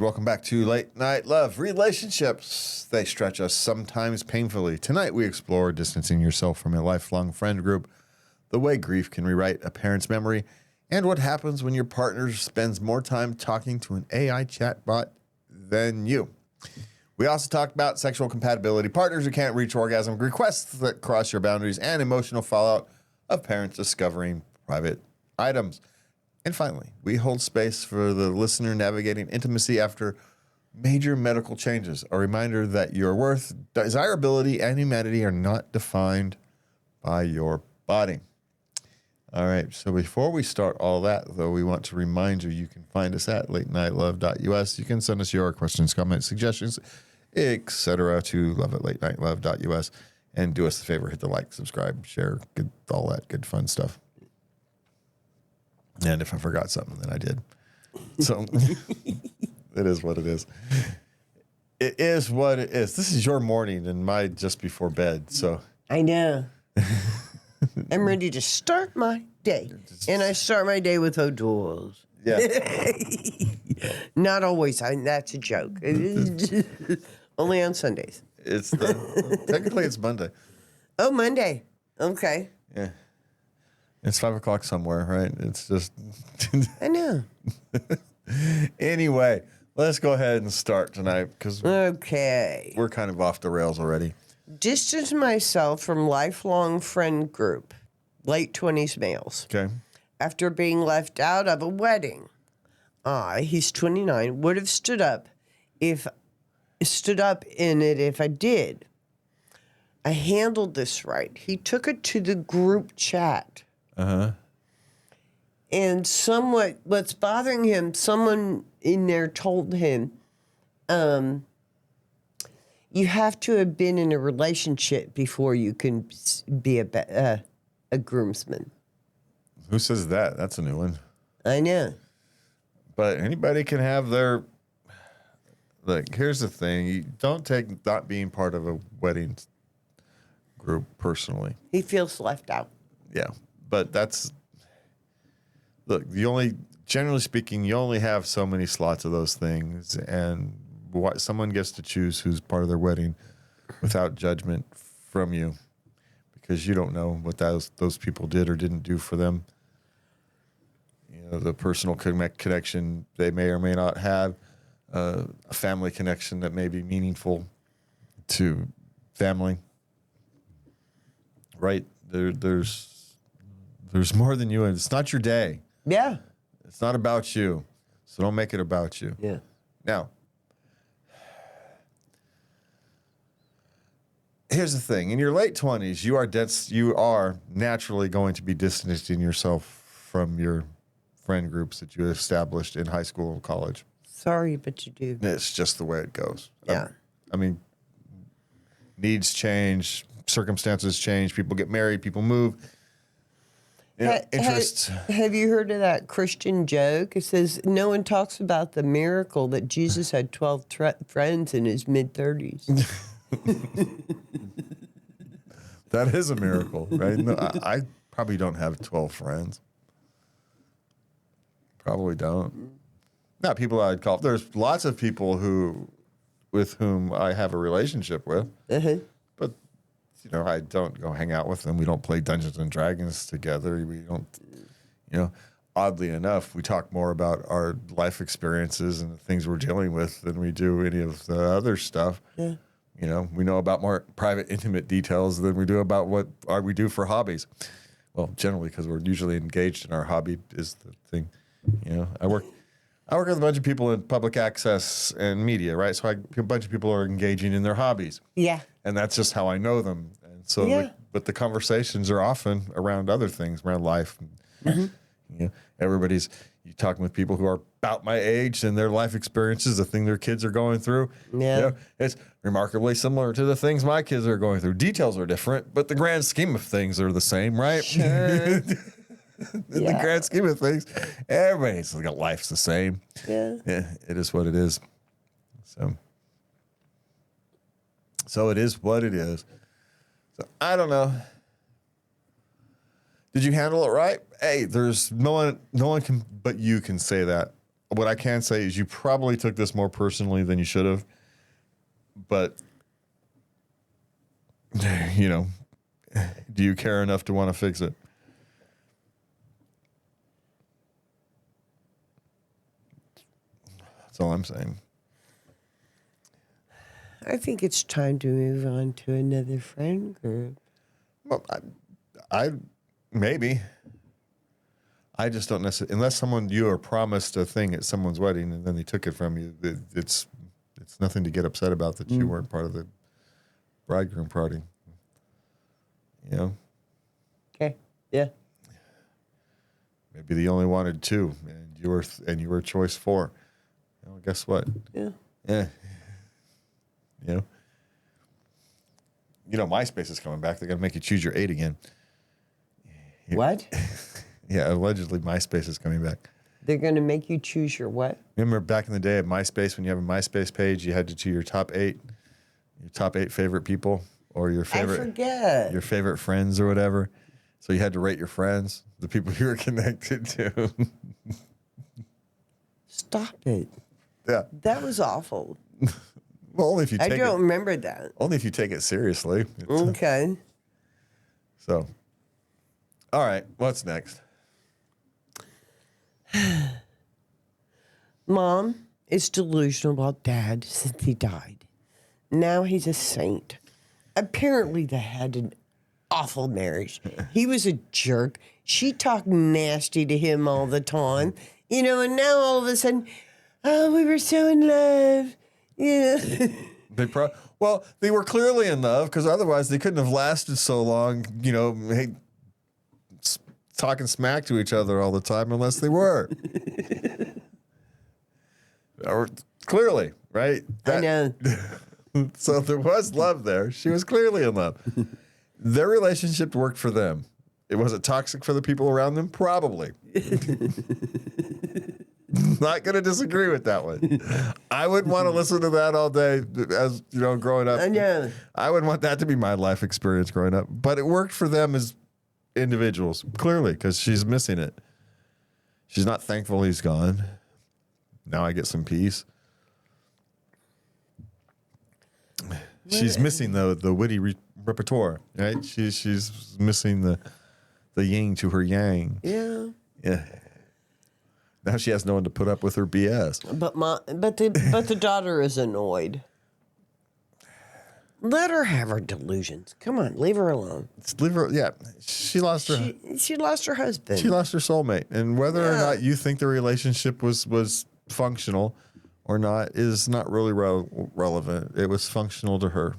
welcome back to Late Night Love. Relationships, they stretch us sometimes painfully. Tonight we explore distancing yourself from a lifelong friend group, the way grief can rewrite a parent's memory, and what happens when your partner spends more time talking to an AI chatbot than you. We also talked about sexual compatibility, partners who can't reach orgasm, requests that cross your boundaries, and emotional fallout of parents discovering private items. And finally, we hold space for the listener navigating intimacy after major medical changes. A reminder that your worth, desirability, and humanity are not defined by your body. All right, so before we start all that, though, we want to remind you, you can find us at latenightLove.us. You can send us your questions, comments, suggestions, etc. to love@latenightLove.us. And do us the favor, hit the like, subscribe, share, all that good fun stuff. And if I forgot something, then I did. So it is what it is. It is what it is. This is your morning and my just before bed. So I know. I'm ready to start my day. And I start my day with O'Doul's. yeah, Not always. That's a joke. Only on Sundays. Technically it's Monday. Oh, Monday. Okay. Yeah. It's 5 o'clock somewhere, right? It's just. I know. Anyway, let's go ahead and start tonight because Okay. we're kind of off the rails already. Distance myself from lifelong friend group, late 20s males, Okay. after being left out of a wedding. He's 29, would have stood up in it if I did. I handled this right. He took it to the group chat. Uh-huh. And what's bothering him, someone in there told him, you have to have been in a relationship before you can be a groomsman. Who says that? That's a new one. I know. But anybody can have their. Look, here's the thing. You don't take not being part of a wedding group personally. He feels left out. Yeah. But that's. Look, generally speaking, you only have so many slots of those things. And someone gets to choose who's part of their wedding without judgment from you because you don't know what those people did or didn't do for them. You know, the personal connection they may or may not have, a family connection that may be meaningful to family. Right? There's more than you, and it's not your day. Yeah. It's not about you, so don't make it about you. Yeah. Now, here's the thing. In your late 20s, you are naturally going to be distancing yourself from your friend groups that you established in high school and college. Sorry, but you do. It's just the way it goes. Yeah. I mean, needs change, circumstances change, people get married, people move. You know, interests. Have you heard of that Christian joke? It says, no one talks about the miracle that Jesus had 12 friends in his mid-30s. That is a miracle, right? No, I probably don't have 12 friends. Probably don't. Not people I'd call. There's lots of people with whom I have a relationship with. Uh-huh. But, I don't go hang out with them. We don't play Dungeons and Dragons together. We don't, oddly enough, we talk more about our life experiences and the things we're dealing with than we do any of the other stuff. Yeah. We know about more private, intimate details than we do about what we do for hobbies. Well, generally, because we're usually engaged in our hobby is the thing. I work with a bunch of people in public access and media, right? So a bunch of people are engaging in their hobbies. Yeah. And that's just how I know them. And so, but the conversations are often around other things, around life. Mm-hmm. Everybody's talking with people who are about my age and their life experiences, the thing their kids are going through. Yeah. It's remarkably similar to the things my kids are going through. Details are different, but the grand scheme of things are the same, right? Sure. In the grand scheme of things, everybody's got life's the same. Yeah. Yeah, it is what it is. So it is what it is. So I don't know. Did you handle it right? Hey, there's no one can but you can say that what I can say is you probably took this more personally than you should have. But, you know, do you care enough to want to fix it? That's all I'm saying. I think it's time to move on to another friend group. Well, I maybe. I just don't necessarily, unless you are promised a thing at someone's wedding and then they took it from you. It's nothing to get upset about that you weren't part of the bridegroom party. You know. Okay. Yeah. Maybe they only wanted 2, and you were choice 4. Well, guess what? Yeah. Yeah. You know, MySpace is coming back. They're going to make you choose your 8 again. What? Yeah, allegedly MySpace is coming back. They're going to make you choose your what? Remember back in the day at MySpace, when you have a MySpace page, you had to choose your top 8 favorite people, or your favorite. I forget. Your favorite friends or whatever. So you had to rate your friends, the people you were connected to. Stop it. Yeah. That was awful. Well, only if you take I don't remember that. Only if you take it seriously. Okay. So, all right, what's next? Mom is delusional about Dad since he died. Now he's a saint. Apparently, they had an awful marriage. He was a jerk. She talked nasty to him all the time. You know, and now all of a sudden, oh, we were so in love. Yeah. They were clearly in love, because otherwise they couldn't have lasted so long, you know, talking smack to each other all the time unless they were. Or clearly, right? I know. So there was love there. She was clearly in love. Their relationship worked for them. Was it toxic for the people around them? Probably. Not going to disagree with that one. I wouldn't want to listen to that all day as, you know, growing up. I know. I wouldn't want that to be my life experience growing up. But it worked for them as individuals, clearly, because she's missing it. She's not thankful he's gone. Now I get some peace. She's missing the witty repertoire, right? She's missing the yin to her yang. Yeah. Yeah. Now she has no one to put up with her BS. But the daughter is annoyed. Let her have her delusions. Come on, leave her alone. Leave her. Yeah, she lost her. She lost her husband. She lost her soulmate, and whether or not you think the relationship was functional or not is not really relevant. It was functional to her.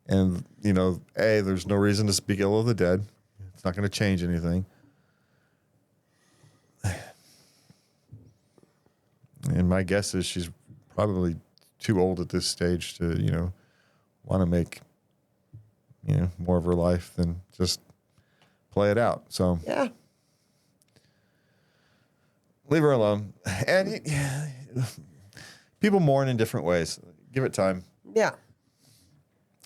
And, you know, there's no reason to speak ill of the dead. It's not going to change anything. And my guess is she's probably too old at this stage to, you know, want to make, you know, more of her life than just play it out. So, yeah. leave her alone. And people mourn in different ways. Give it time. Yeah.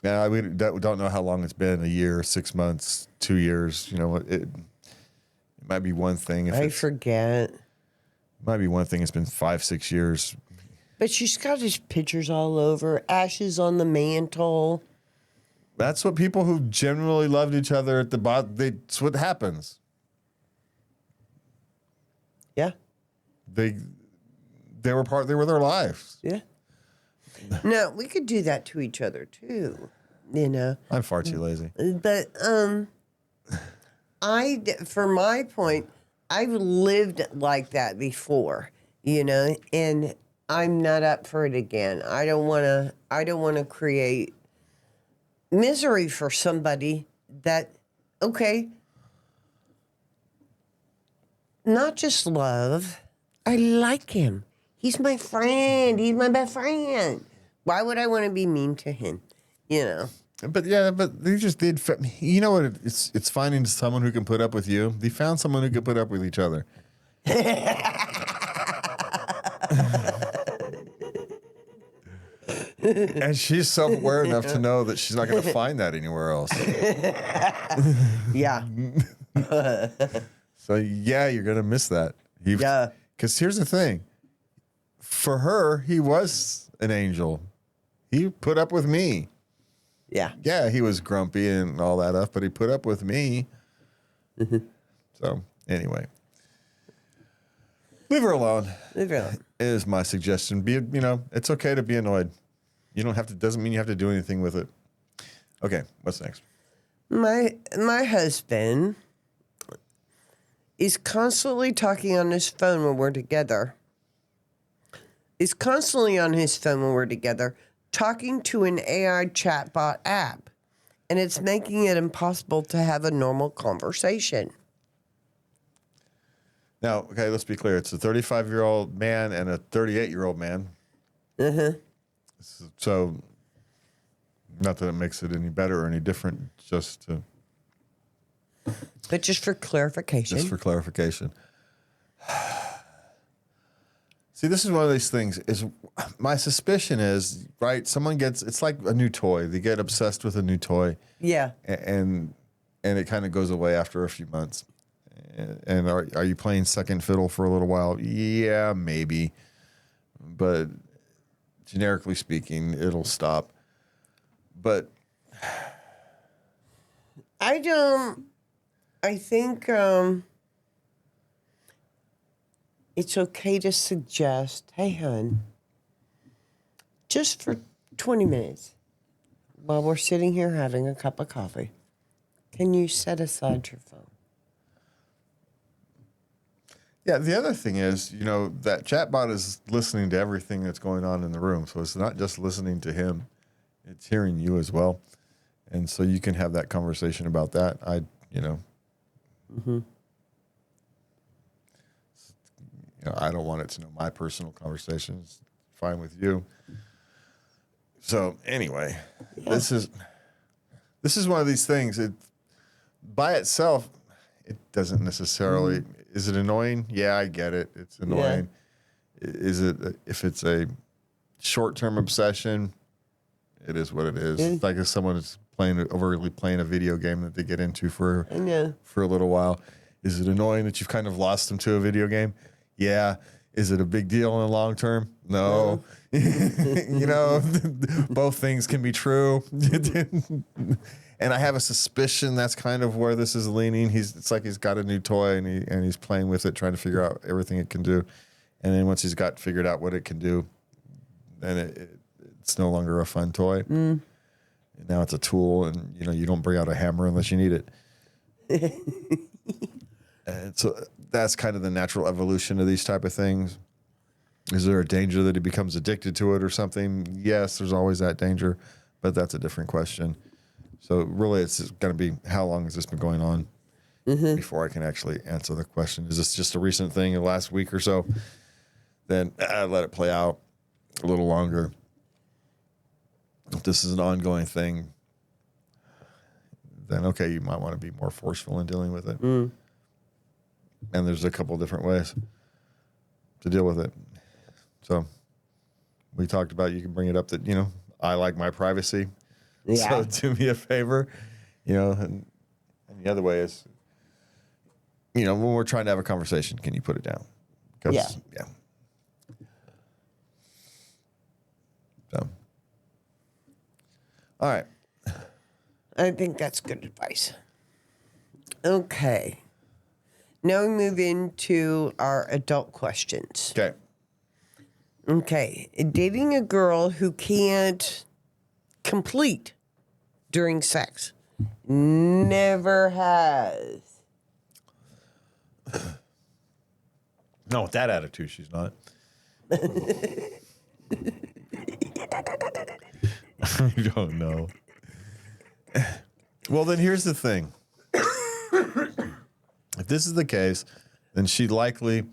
Yeah, we don't know how long it's been, a year, 6 months, 2 years. You know, it might be one thing. I forget. It might be one thing. It's been 5-6 years. But she's got his pictures all over, ashes on the mantle. That's what people who generally loved each other at the bottom, that's what happens. Yeah. They were their lives. Yeah. No, we could do that to each other too, you know. I'm far too lazy. But for my point, I've lived like that before, you know, and I'm not up for it again. I don't want to create misery for somebody that, okay, not just love. I like him. He's my friend. He's my best friend. Why would I want to be mean to him? You know. But they just did. You know what? It's finding someone who can put up with you. They found someone who could put up with each other. And she's self-aware enough to know that she's not going to find that anywhere else. Yeah. So yeah, you're going to miss that. Yeah. Because here's the thing. For her, he was an angel. He put up with me. Yeah. Yeah, he was grumpy and all that stuff, but he put up with me. So, anyway. Leave her alone. Leave her alone. Is my suggestion. It's okay to be annoyed. You don't have to, doesn't mean you have to do anything with it. Okay, what's next? My husband is constantly talking on his phone when we're together. Is constantly on his phone when we're together, talking to an AI chatbot app, and it's making it impossible to have a normal conversation. Now, okay, let's be clear. It's a 35-year-old man and a 38-year-old man. So, not that it makes it any better or any different, But just for clarification. Just for clarification. See, this is one of these things. Is my suspicion is, right? Someone gets, it's like a new toy. They get obsessed with a new toy. Yeah. And it kind of goes away after a few months. And are you playing second fiddle for a little while? Yeah, maybe. But generically speaking, it'll stop. But I think it's okay to suggest, hey, hon, just for 20 minutes while we're sitting here having a cup of coffee, can you set aside your phone? yeah, the other thing is, that chatbot is listening to everything that's going on in the room. So it's not just listening to him, it's hearing you as well. And so you can have that conversation about that. I don't want it to know my personal conversations. Fine with you. So anyway, this is one of these things. It by itself, it doesn't necessarily. Is it annoying? Yeah, I get it. It's annoying. Yeah. Is it if it's a short-term obsession? It is what it is. It's like if someone is overly playing a video game that they get into for a little while. Is it annoying that you've kind of lost them to a video game? Yeah. Is it a big deal in the long term? No. Both things can be true. And I have a suspicion that's kind of where this is leaning. It's like he's got a new toy and he's playing with it, trying to figure out everything it can do. And then once he's got figured out what it can do, then it's no longer a fun toy. And now it's a tool, and you don't bring out a hammer unless you need it. And so that's kind of the natural evolution of these type of things. Is there a danger that he becomes addicted to it or something? Yes, there's always that danger, but that's a different question. So really, it's going to be, how long has this been going on before I can actually answer the question? Is this just a recent thing in the last week or so? Then let it play out a little longer. If this is an ongoing thing, then okay, you might want to be more forceful in dealing with it. And there's a couple different ways to deal with it. So we talked about, you can bring it up that, I like my privacy. Yeah. So do me a favor, and the other way is, when we're trying to have a conversation, can you put it down? Yeah. So, all right. I think that's good advice. Okay. Now we move into our adult questions. Okay. Okay. Dating a girl who can't complete during sex. Never has. No, with that attitude, she's not. I don't know. Well, then here's the thing. If this is the case, then she likely,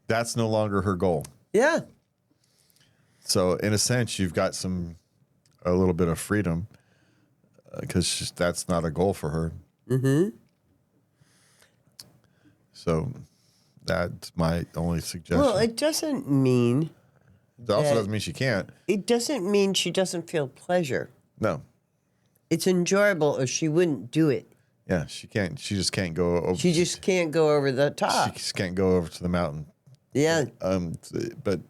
that's no longer her goal. Yeah. So in a sense, you've got a little bit of freedom because that's not a goal for her. So that's my only suggestion. Well, it doesn't mean. It also doesn't mean she can't. It doesn't mean she doesn't feel pleasure. No. It's enjoyable or she wouldn't do it Yeah, she can't. She just can't go over. She just can't go over the She top. just can't go over to the mountain. Yeah. But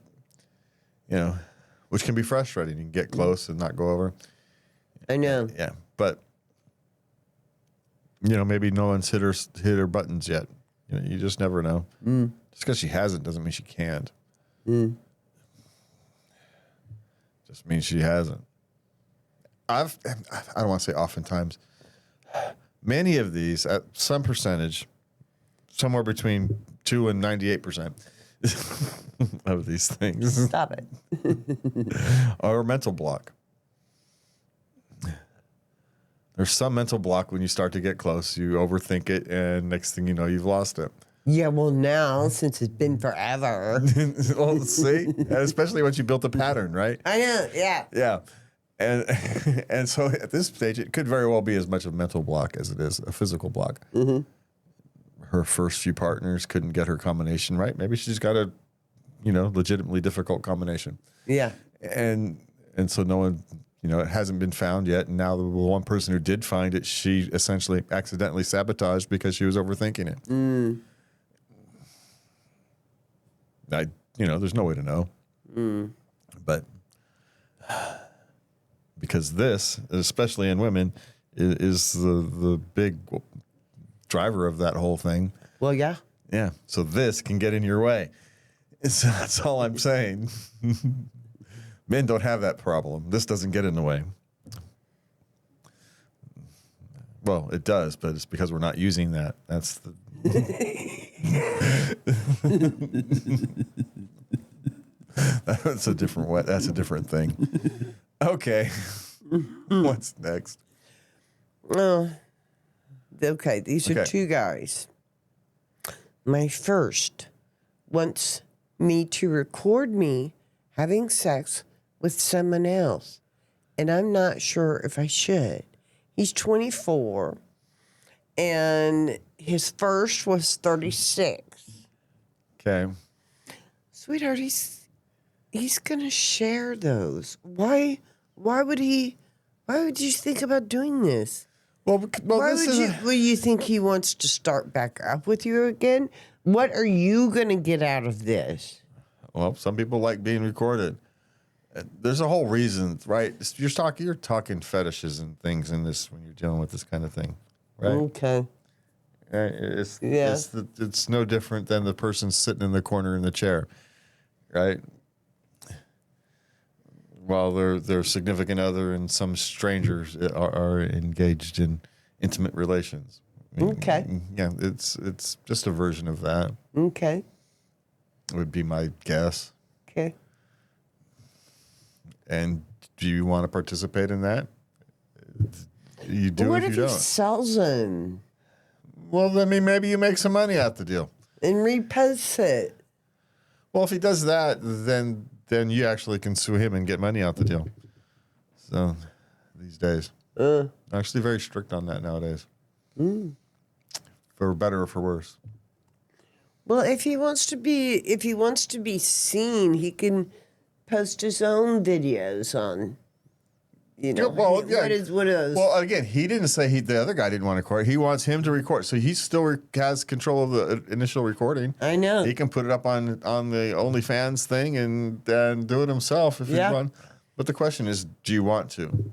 which can be frustrating. You can get close and not go over. I know. Yeah, but maybe no one's hit her buttons yet. You just never know. Just because she hasn't doesn't mean she can't. Just means she hasn't. I don't want to say oftentimes. Many of these, at some percentage, somewhere between 2 and 98% of these things Stop it. are a mental block. There's some mental block when you start to get close. You overthink it, and next thing you know, you've lost it. Yeah, well, now, since it's been forever. Well, see? Especially once you built a pattern, right? I know, yeah. Yeah. And so at this stage, it could very well be as much a mental block as it is a physical block. Her first few partners couldn't get her combination right. Maybe she's got a, legitimately difficult combination. Yeah. And so no one, it hasn't been found yet. And now the one person who did find it, she essentially accidentally sabotaged because she was overthinking it. There's no way to know. But because this, especially in women, is the big driver of that whole thing. Well, yeah. Yeah. So this can get in your way. So that's all I'm saying. Men don't have that problem. This doesn't get in the way. Well, it does, but it's because we're not using that. That's the. That's a different way. That's a different thing. Okay. What's next? Oh, okay. These are Okay. two guys. My first wants me to record me having sex with someone else, and I'm not sure if I should. He's 24, and his first was 36. Okay. Sweetheart, he's gonna share those. Why would he? Why would you think about doing this? Well, Why this would is you? Will you think he wants to start back up with you again? What are you gonna get out of this? well, some people like being recorded. There's a whole reason, right? You're talking fetishes and things in this when you're dealing with this kind of thing, right? Okay. Right? Yeah. It's no different than the person sitting in the corner in the chair, right? While their significant other and some strangers are engaged in intimate relations. Okay. Yeah, it's just a version of that. Okay. Would be my guess. Okay. And do you want to participate in that? You do What if if you he don't. sells them Well, I mean, maybe you make some money out the deal. and reposts it? Well, if he does that, then you actually can sue him and get money out the deal. So these days, actually very strict on that nowadays. For better or for worse. Well, if he wants to be seen, he can post his own videos on. Well, yeah. What are those? Well, again, he didn't say the other guy didn't want to record. He wants him to record, so he still has control of the initial recording. I know. He can put it up on the OnlyFans thing and do it himself if Yeah. he wants. But the question is, do you want to?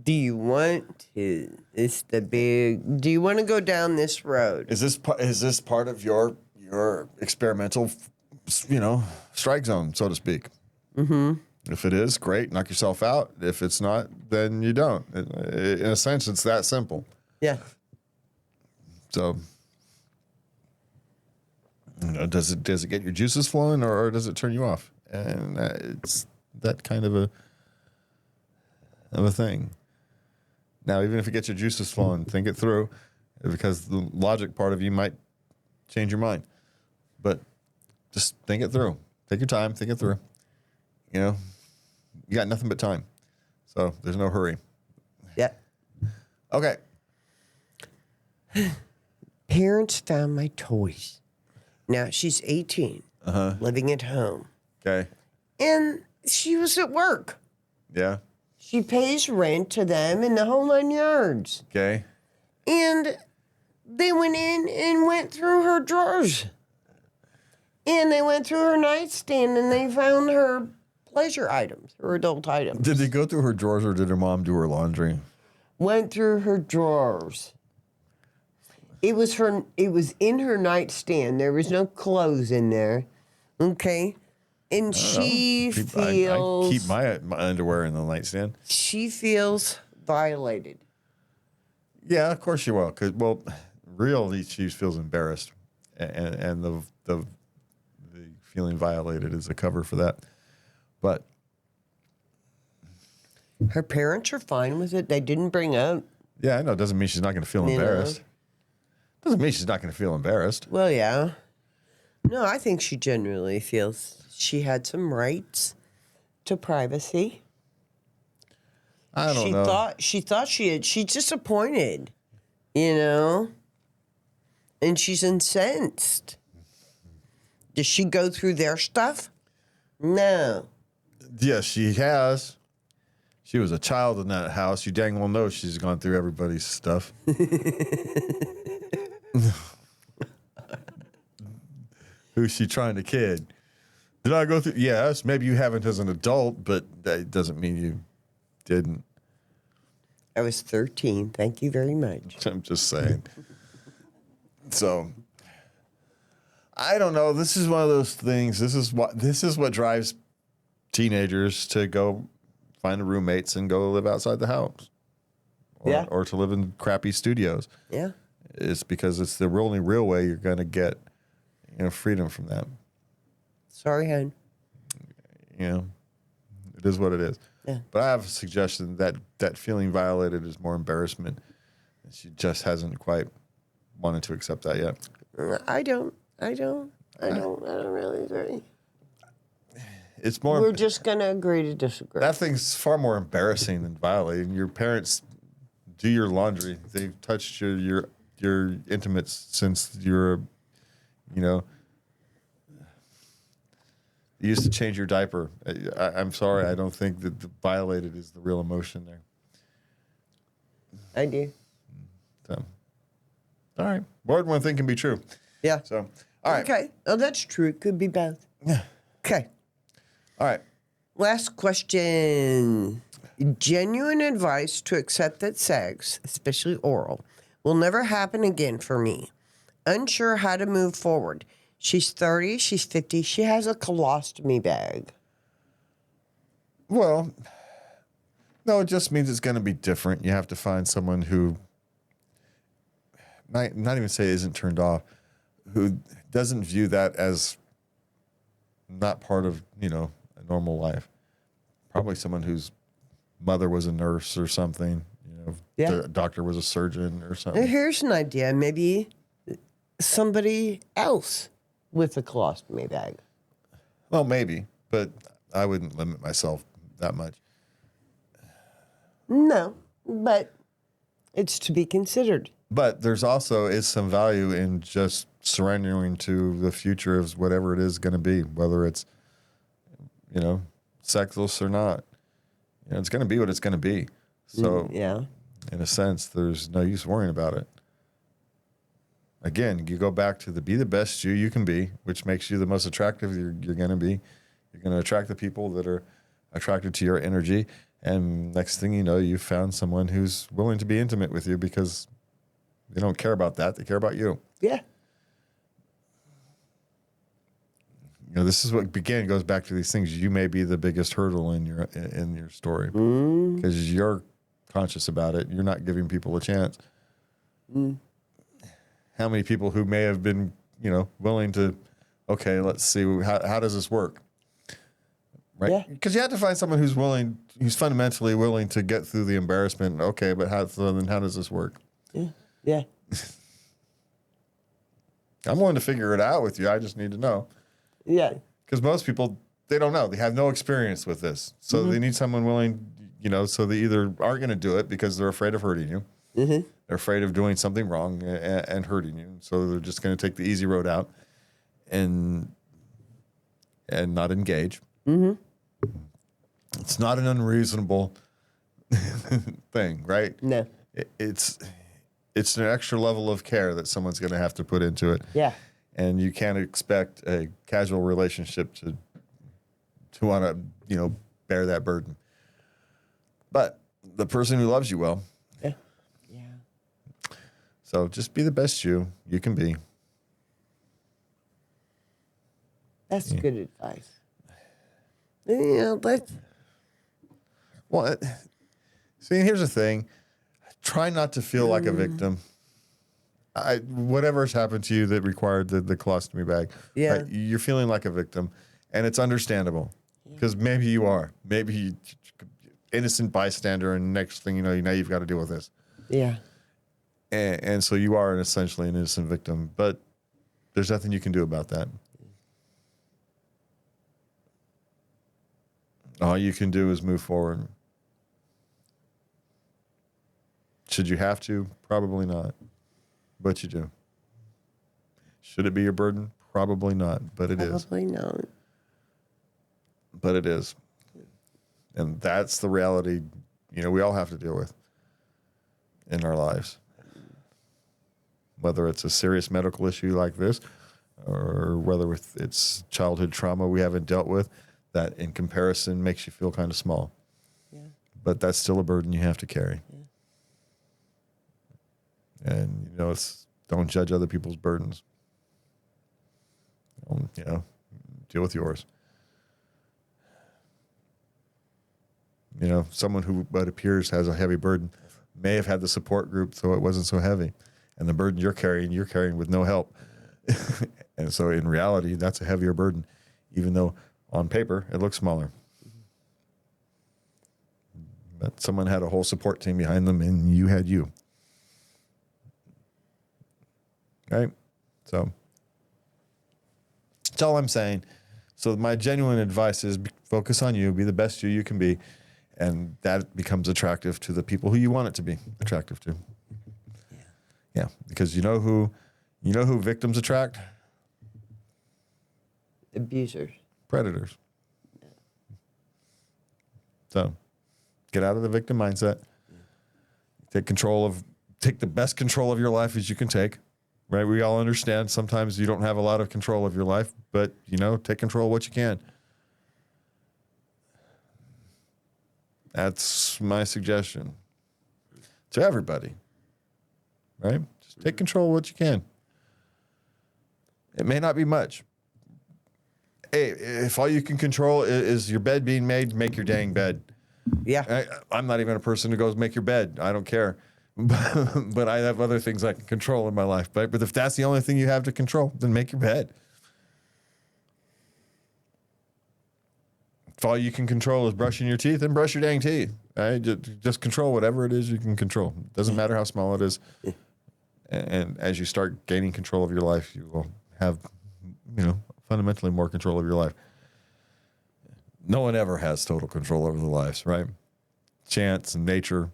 Do you want to? It's the big. Do you want to go down this road? Is this part of your experimental, strike zone, so to speak? Mm-hmm. If it is, great, knock yourself out. If it's not, then you don't. In a sense, it's that simple. Yeah. So, does it get your juices flowing, or does it turn you off? And it's that kind of a thing. Now, even if it gets your juices flowing, think it through, because the logic part of you might change your mind. But just think it through. Take your time. Think it through. You got nothing but time, so there's no hurry. Yeah. Okay. Parents found my toys. Now she's 18, living at home, Okay. and she was at work. Yeah. She pays rent to them in the whole 9 yards. Okay. And They went in and went through her drawers. And they went through her nightstand and they found her pleasure items, her adult items. Did they go through her drawers or did her mom do her laundry? Went through her drawers. It was in her nightstand. There was no clothes in there. Okay. And she feels I keep my underwear in the nightstand. she feels violated. Yeah, of course you will. Cause really she feels embarrassed, and the feeling violated is a cover for that. But Her parents are fine with it. They didn't bring up. yeah, I know. It doesn't mean she's not going to feel embarrassed. Doesn't mean she's not going to feel embarrassed. Well, yeah. No, I think she genuinely feels she had some rights to privacy. I don't know. She thought she's disappointed, you know? And she's incensed. Does she go through their stuff? No. Yes, she has. She was a child in that house. You dang well know she's gone through everybody's stuff. Who's she trying to kid? Did I go through? Yes, maybe you haven't as an adult, but that doesn't mean you didn't. I was 13. Thank you very much. I'm just saying. So, I don't know. This is one of those things. This is what drives teenagers to go find roommates and go live outside the house, or to live in crappy studios. Yeah. It's because it's the only real way you're going to get, freedom from that. Sorry, hon. It is what it is. Yeah. But I have a suggestion that feeling violated is more embarrassment. She just hasn't quite wanted to accept that yet. I don't really agree. It's more. We're just going to agree to disagree. That thing's far more embarrassing than violating. Your parents do your laundry. They've touched your intimates since you're, you used to change your diaper. I'm sorry. I don't think that the violated is the real emotion there. I do. So, all right. More than one thing can be true. Yeah. So, all right. Okay. Oh, that's true. It could be both. Yeah. Okay. All right. Last question. Genuine advice to accept that sex, especially oral, will never happen again for me. Unsure how to move forward. She's 30, she's 50, she has a colostomy bag. Well, no, it just means it's going to be different. You have to find someone who, not even say isn't turned off, who doesn't view that as not part of, a normal life. Probably someone whose mother was a nurse or something, the doctor was a surgeon or something. Here's an idea. Maybe somebody else with a colostomy bag. Well, maybe, but I wouldn't limit myself that much. No, but it's to be considered. But there's also is some value in just surrendering to the future of whatever it is going to be, whether it's, sexless or not. It's going to be what it's going to be. So, in a sense, there's no use worrying about it. Again, you go back to be the best you can be, which makes you the most attractive you're going to be. You're going to attract the people that are attracted to your energy. And next thing you know, you found someone who's willing to be intimate with you because they don't care about that. They care about you. Yeah. This is what goes back to these things. You may be the biggest hurdle in your story because you're conscious about it. You're not giving people a chance. How many people who may have been, willing to, okay, let's see, how does this work? Right? Yeah. Because you have to find someone who's fundamentally willing to get through the embarrassment. Okay, but how does this work? Yeah. Yeah. I'm willing to figure it out with you. I just need to know. Yeah. Because most people, they don't know. They have no experience with this. So they need someone willing, so they either aren't going to do it because they're afraid of hurting you. Mm-hmm. They're afraid of doing something wrong and hurting you. So they're just going to take the easy road out and not engage. Mm-hmm. It's not an unreasonable thing, right? No. it's an extra level of care that someone's going to have to put into it. Yeah. And you can't expect a casual relationship to want to, bear that burden. But the person who loves you well. Yeah. Yeah. So just be the best you can be. That's good advice. Yeah, let's. Well, see, here's the thing. Try not to feel like a victim. Whatever's happened to you that required the colostomy bag, Yeah. right, you're feeling like a victim, and it's understandable because maybe you are. Maybe you innocent bystander, and next thing you know, now you've got to deal with this. Yeah. And so you are essentially an innocent victim, but there's nothing you can do about that. All you can do is move forward. Should you have to? Probably not. But you do. Should it be your burden? Probably not, but it is. Probably not. But it is. And that's the reality, we all have to deal with in our lives. Whether it's a serious medical issue like this, or whether it's childhood trauma we haven't dealt with, that in comparison makes you feel kind of small. Yeah. But that's still a burden you have to carry. Yeah. And, don't judge other people's burdens. Deal with yours. Someone who what appears has a heavy burden may have had the support group so it wasn't so heavy. And the burden you're carrying with no help. And so in reality, that's a heavier burden, even though on paper it looks smaller. But someone had a whole support team behind them, and you had you. Right? So that's all I'm saying. So my genuine advice is focus on you, be the best you can be, and that becomes attractive to the people who you want it to be attractive to. Yeah, because you know who victims attract? Abusers. Predators. So get out of the victim mindset. Take the best control of your life as you can take. Right? We all understand sometimes you don't have a lot of control of your life, but take control of what you can. That's my suggestion to everybody. Right? Just take control of what you can. It may not be much. Hey, if all you can control is your bed being made, make your dang bed. Yeah. I'm not even a person who goes, make your bed. I don't care. But I have other things I can control in my life. But if that's the only thing you have to control, then make your bed. If all you can control is brushing your teeth, then brush your dang teeth. Right? Just control whatever it is you can control. It doesn't matter how small it is. And as you start gaining control of your life, you will have, fundamentally more control of your life. No one ever has total control over their lives, right? Chance and nature,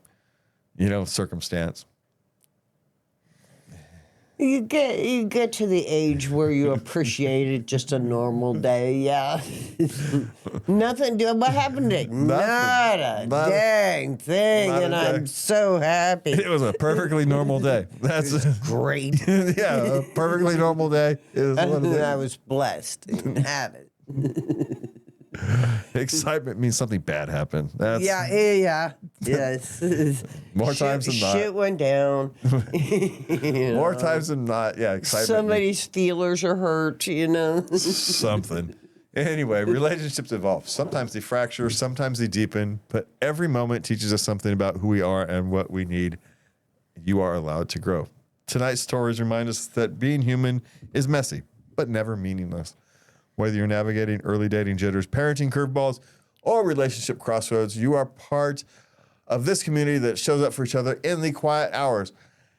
circumstance. You get to the age where you appreciate it just a normal day, yeah. Nothing. What happened today? Not a dang thing, and I'm so happy. It was a perfectly normal day. That's Great. yeah, a perfectly normal day is what it is. I was blessed and have it. Excitement means something bad happened. That's Yes. more times than not. Shit went down. More times than not, yeah. Excitement. Somebody's feelers are hurt. Something. Anyway, relationships evolve. Sometimes they fracture, sometimes they deepen, but every moment teaches us something about who we are and what we need. You are allowed to grow. Tonight's stories remind us that being human is messy, but never meaningless. Whether you're navigating early dating jitters, parenting curveballs, or relationship crossroads, you are part of this community that shows up for each other in the quiet hours.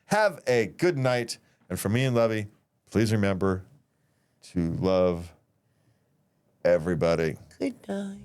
Have a good night. And from me and Lovey, please remember to love everybody. Good night.